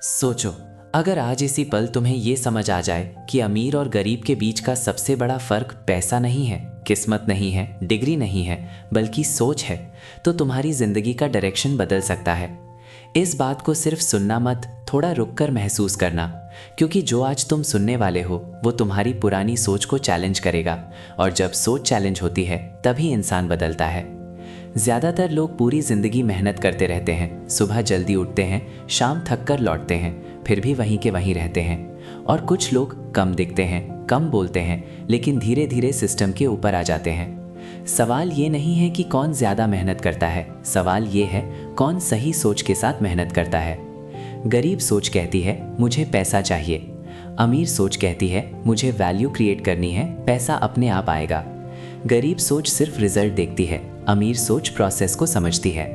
सोचो, अगर आज इसी पल तुम्हें ये समझ आ जाए कि अमीर और गरीब के बीच का सबसे बड़ा फर्क पैसा नहीं है, किस्मत नहीं है, डिग्री नहीं है, बल्कि सोच है, तो तुम्हारी जिंदगी का डायरेक्शन बदल सकता है। इस बात को सिर्फ सुनना मत, थोड़ा रुककर महसूस करना, क्योंकि जो आज तुम सुनने वाले हो वो तुम्हारी पुरानी सोच को चैलेंज करेगा, और जब सोच चैलेंज होती है तभी इंसान बदलता है। ज़्यादातर लोग पूरी ज़िंदगी मेहनत करते रहते हैं, सुबह जल्दी उठते हैं, शाम थक कर लौटते हैं, फिर भी वहीं के वहीं रहते हैं। और कुछ लोग कम दिखते हैं, कम बोलते हैं, लेकिन धीरे धीरे सिस्टम के ऊपर आ जाते हैं। सवाल ये नहीं है कि कौन ज़्यादा मेहनत करता है, सवाल ये है कौन सही सोच के साथ मेहनत करता है। गरीब सोच कहती है मुझे पैसा चाहिए, अमीर सोच कहती है मुझे वैल्यू क्रिएट करनी है, पैसा अपने आप आएगा। गरीब सोच सिर्फ रिजल्ट देखती है, अमीर सोच प्रोसेस को समझती है।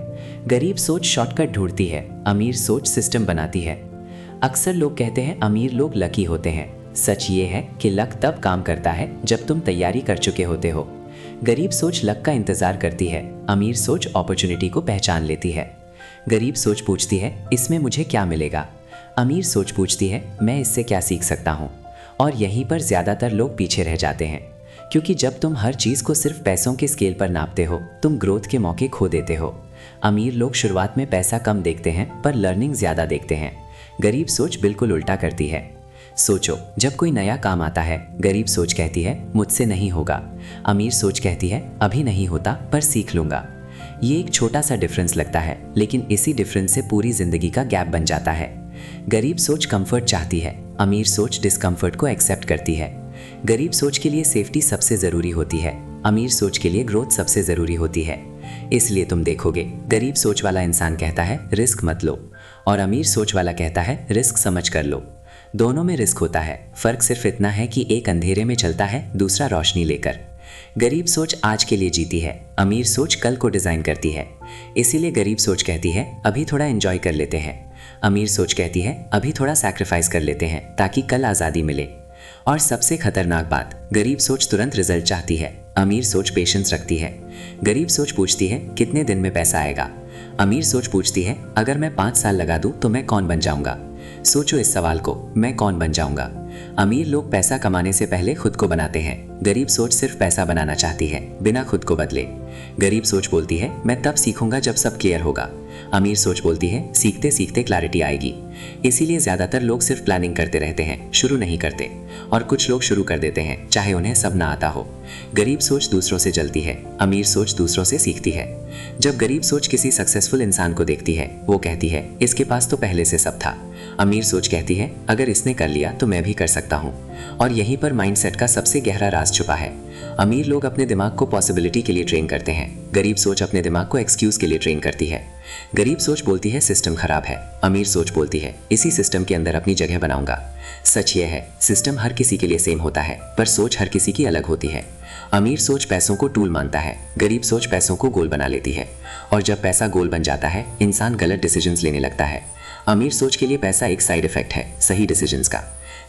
गरीब सोच शॉर्टकट ढूंढती है, अमीर सोच सिस्टम बनाती है। अक्सर लोग कहते हैं अमीर लोग लकी होते हैं। सच ये है कि लक तब काम करता है जब तुम तैयारी कर चुके होते हो। गरीब सोच लक का इंतजार करती है, अमीर सोच अपॉर्चुनिटी को पहचान लेती है। गरीब सोच पूछती है इसमें मुझे क्या मिलेगा, अमीर सोच पूछती है मैं इससे क्या सीख सकता हूँ। और यहीं पर ज़्यादातर लोग पीछे रह जाते हैं, क्योंकि जब तुम हर चीज़ को सिर्फ पैसों के स्केल पर नापते हो, तुम ग्रोथ के मौके खो देते हो। अमीर लोग शुरुआत में पैसा कम देखते हैं पर लर्निंग ज़्यादा देखते हैं। गरीब सोच बिल्कुल उल्टा करती है। सोचो, जब कोई नया काम आता है, गरीब सोच कहती है मुझसे नहीं होगा, अमीर सोच कहती है अभी नहीं होता पर सीख लूँगा। ये एक छोटा सा डिफरेंस लगता है, लेकिन इसी डिफरेंस से पूरी ज़िंदगी का गैप बन जाता है। गरीब सोच कंफर्ट चाहती है, अमीर सोच डिस्कम्फर्ट को एक्सेप्ट करती है। गरीब सोच के लिए सेफ्टी सबसे ज़रूरी होती है, अमीर सोच के लिए ग्रोथ सबसे ज़रूरी होती है। इसलिए तुम देखोगे गरीब सोच वाला इंसान कहता है रिस्क मत लो, और अमीर सोच वाला कहता है रिस्क समझ कर लो। दोनों में रिस्क होता है, फ़र्क सिर्फ इतना है कि एक अंधेरे में चलता है, दूसरा रोशनी लेकर। गरीब सोच आज के लिए जीती है, अमीर सोच कल को डिज़ाइन करती है। इसीलिए गरीब सोच कहती है अभी थोड़ा एंजॉय कर लेते हैं, अमीर सोच कहती है अभी थोड़ा सैक्रिफाइस कर लेते हैं ताकि कल आज़ादी मिले। और सबसे खतरनाक बात, गरीब सोच तुरंत रिजल्ट चाहती है, अमीर सोच पेशेंस रखती है। गरीब सोच पूछती है कितने दिन में पैसा आएगा, अमीर सोच पूछती है अगर मैं 5 साल लगा दूं तो मैं कौन बन जाऊंगा। सोचो इस सवाल को, मैं कौन बन जाऊंगा। अमीर लोग पैसा कमाने से पहले खुद को बनाते हैं, गरीब सोच सिर्फ पैसा बनाना चाहती है बिना खुद को बदले। गरीब सोच बोलती है मैं तब सीखूंगा जब सब क्लियर होगा, अमीर सोच बोलती है सीखते सीखते क्लैरिटी आएगी। इसीलिए ज़्यादातर लोग सिर्फ प्लानिंग करते रहते हैं, शुरू नहीं करते। और कुछ लोग शुरू कर देते हैं चाहे उन्हें सब ना आता हो। गरीब सोच दूसरों से जलती है, अमीर सोच दूसरों से सीखती है। जब गरीब सोच किसी सक्सेसफुल इंसान को देखती है, वो कहती है इसके पास तो पहले से सब था। अमीर सोच कहती है अगर इसने कर लिया तो मैं भी कर सकता हूँ। और यहीं पर माइंडसेट का सबसे गहरा राज छुपा है। अमीर लोग अपने दिमाग को पॉसिबिलिटी के लिए ट्रेन करते हैं, गरीब सोच अपने दिमाग को एक्सक्यूज के लिए ट्रेन करती है। गरीब सोच बोलती है सिस्टम खराब है, अमीर सोच बोलती है इसी सिस्टम के अंदर अपनी जगह बनाऊंगा। सच यह है सिस्टम हर किसी के लिए सेम होता है, पर सोच हर किसी की अलग होती है। अमीर सोच पैसों को टूल मानता है, गरीब सोच पैसों को गोल बना लेती है। और जब पैसा गोल बन जाता है, इंसान गलत डिसीजंस लेने लगता है। अमीर सोच के लिए पैसा एक साइड इफेक्ट है सही डिसीजंस का।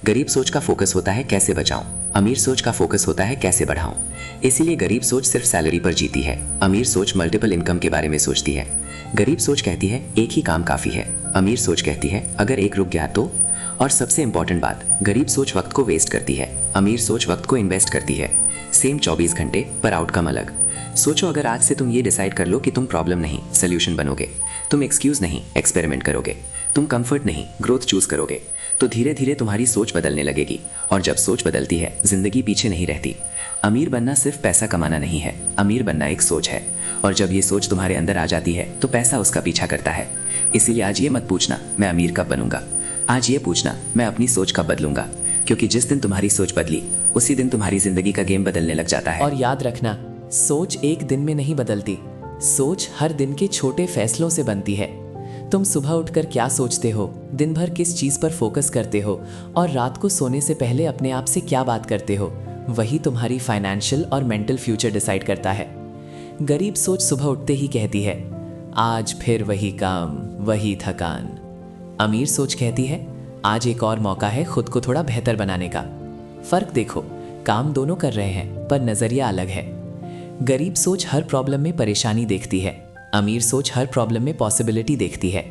गरीब सोच का फोकस होता है कैसे बचाऊं, अमीर सोच का फोकस होता है कैसे बढ़ाऊं। इसीलिए गरीब सोच सिर्फ सैलरी पर जीती है, अमीर सोच मल्टीपल इनकम के बारे में सोचती है। गरीब सोच कहती है एक ही काम काफ़ी है, अमीर सोच कहती है अगर एक रुक गया तो। और सबसे इंपॉर्टेंट बात, गरीब सोच वक्त को वेस्ट करती है, अमीर सोच वक्त को इन्वेस्ट करती है। सेम 24 घंटे पर आउटकम अलग। सोचो अगर आज से तुम ये डिसाइड कर लो कि तुम प्रॉब्लम नहीं सोल्यूशन बनोगे, तुम एक्सक्यूज नहीं एक्सपेरिमेंट करोगे, तुम कंफर्ट नहीं ग्रोथ चूज करोगे, तो धीरे धीरे तुम्हारी सोच बदलने लगेगी। और जब सोच बदलती है, जिंदगी पीछे नहीं रहती। अमीर बनना सिर्फ पैसा कमाना नहीं है, अमीर बनना एक सोच है। और जब ये सोच तुम्हारे अंदर आ जाती है तो पैसा उसका पीछा करता है। इसीलिए आज ये मत पूछना मैं अमीर कब बनूंगा, आज ये पूछना मैं अपनी सोच कब बदलूंगा। क्योंकि जिस दिन तुम्हारी सोच बदली, उसी दिन तुम्हारी जिंदगी का गेम बदलने लग जाता है। और याद रखना, सोच एक दिन में नहीं बदलती, सोच हर दिन के छोटे फैसलों से बनती है। तुम सुबह उठकर क्या सोचते हो, दिन भर किस चीज़ पर फोकस करते हो, और रात को सोने से पहले अपने आप से क्या बात करते हो, वही तुम्हारी फाइनेंशियल और मेंटल फ्यूचर डिसाइड करता है। गरीब सोच सुबह उठते ही कहती है आज फिर वही काम, वही थकान। अमीर सोच कहती है आज एक और मौका है खुद को थोड़ा बेहतर बनाने का। फर्क देखो, काम दोनों कर रहे हैं पर नज़रिया अलग है। गरीब सोच हर प्रॉब्लम में परेशानी देखती है, अमीर सोच हर प्रॉब्लम में पॉसिबिलिटी देखती है।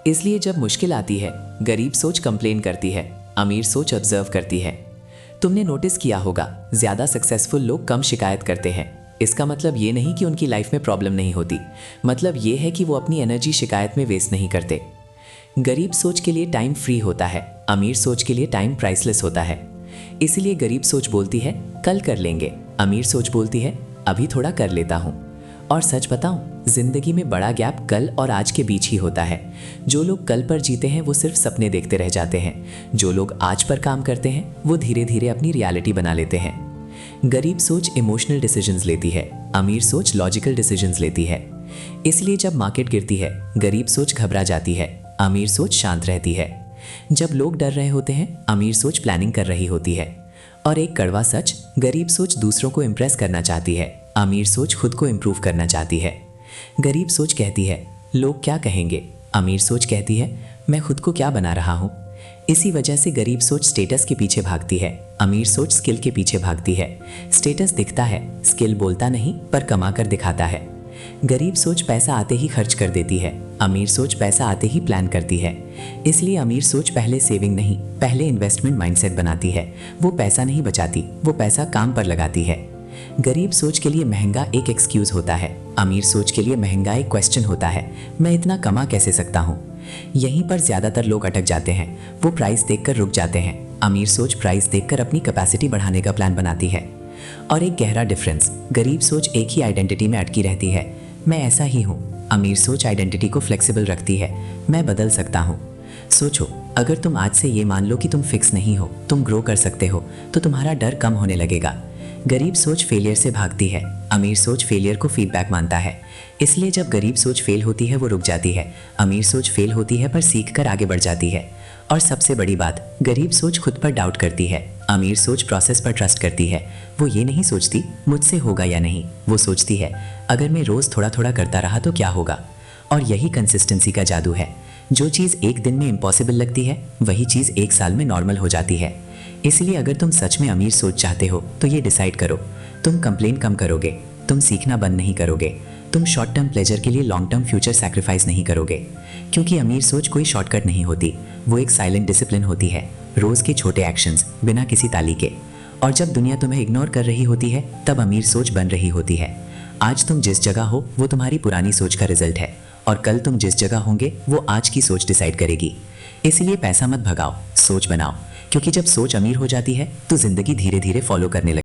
इसलिए जब मुश्किल आती है, गरीब सोच कंप्लेन करती है, अमीर सोच ऑब्जर्व करती है। तुमने नोटिस किया होगा, ज्यादा सक्सेसफुल लोग कम शिकायत करते हैं। इसका मतलब ये नहीं कि उनकी लाइफ में प्रॉब्लम नहीं होती, मतलब ये है कि वो अपनी एनर्जी शिकायत में वेस्ट नहीं करते। गरीब सोच के लिए टाइम फ्री होता है, अमीर सोच के लिए टाइम प्राइसलेस होता है। इसलिए गरीब सोच बोलती है कल कर लेंगे, अमीर सोच बोलती है अभी थोड़ा कर लेता हूँ। और सच बताऊं, जिंदगी में बड़ा गैप कल और आज के बीच ही होता है। जो लोग कल पर जीते हैं वो सिर्फ सपने देखते रह जाते हैं, जो लोग आज पर काम करते हैं वो धीरे धीरे अपनी रियलिटी बना लेते हैं। गरीब सोच इमोशनल डिसीजंस लेती है, अमीर सोच लॉजिकल डिसीजंस लेती है। इसलिए जब मार्केट गिरती है, गरीब सोच घबरा जाती है, अमीर सोच शांत रहती है। जब लोग डर रहे होते हैं, अमीर सोच प्लानिंग कर रही होती है। और एक कड़वा सच, गरीब सोच दूसरों को इम्प्रेस करना चाहती है, अमीर सोच खुद को इम्प्रूव करना चाहती है। गरीब सोच कहती है लोग क्या कहेंगे, अमीर सोच कहती है मैं खुद को क्या बना रहा हूँ। इसी वजह से गरीब सोच स्टेटस के पीछे भागती है, अमीर सोच स्किल के पीछे भागती है। स्टेटस दिखता है, स्किल बोलता नहीं पर कमा कर दिखाता है। गरीब सोच पैसा आते ही खर्च कर देती है, अमीर सोच पैसा आते ही प्लान करती है। इसलिए अमीर सोच पहले सेविंग नहीं, पहले इन्वेस्टमेंट माइंडसेट बनाती है। वो पैसा नहीं बचाती, वो पैसा काम पर लगाती है। गरीब सोच के लिए महंगा एक एक्सक्यूज होता है, अमीर सोच के लिए महंगा एक क्वेश्चन होता है, मैं इतना कमा कैसे सकता हूँ। यहीं पर ज्यादातर लोग अटक जाते हैं। वो प्राइस देखकर रुक जाते हैं, अमीर सोच प्राइस देखकर अपनी कैपेसिटी बढ़ाने का प्लान बनाती है। और एक गहरा डिफरेंस, गरीब सोच एक ही आइडेंटिटी में अटकी रहती है, मैं ऐसा ही हूँ। अमीर सोच आइडेंटिटी को फ्लेक्सिबल रखती है, मैं बदल सकता हूँ। सोचो, अगर तुम आज से ये मान लो कि तुम फिक्स नहीं हो, तुम ग्रो कर सकते हो, तो तुम्हारा डर कम होने लगेगा। गरीब सोच फेलियर से भागती है, अमीर सोच फेलियर को फीडबैक मानता है। इसलिए जब गरीब सोच फेल होती है वो रुक जाती है, अमीर सोच फेल होती है पर सीख कर आगे बढ़ जाती है। और सबसे बड़ी बात, गरीब सोच खुद पर डाउट करती है, अमीर सोच प्रोसेस पर ट्रस्ट करती है। वो ये नहीं सोचती मुझसे होगा या नहीं, वो सोचती है अगर मैं रोज़ थोड़ा थोड़ा करता रहा तो क्या होगा। और यही कंसिस्टेंसी का जादू है। जो चीज़ एक दिन में इम्पॉसिबल लगती है, वही चीज़ एक साल में नॉर्मल हो जाती है। इसलिए अगर तुम सच में अमीर सोच चाहते हो तो ये डिसाइड करो, तुम कंप्लेन कम करोगे, तुम सीखना बंद नहीं करोगे, तुम शॉर्ट टर्म प्लेजर के लिए लॉन्ग टर्म फ्यूचर सैक्रिफाइस नहीं करोगे। क्योंकि अमीर सोच कोई शॉर्टकट नहीं होती, वो एक साइलेंट डिसिप्लिन होती है, रोज़ के छोटे एक्शंस बिना किसी ताली के। और जब दुनिया तुम्हें इग्नोर कर रही होती है, तब अमीर सोच बन रही होती है। आज तुम जिस जगह हो वो तुम्हारी पुरानी सोच का रिजल्ट है, और कल तुम जिस जगह होंगे वो आज की सोच डिसाइड करेगी। इसलिए पैसा मत भगाओ, सोच बनाओ, क्योंकि जब सोच अमीर हो जाती है तो जिंदगी धीरे धीरे फॉलो करने लगती है।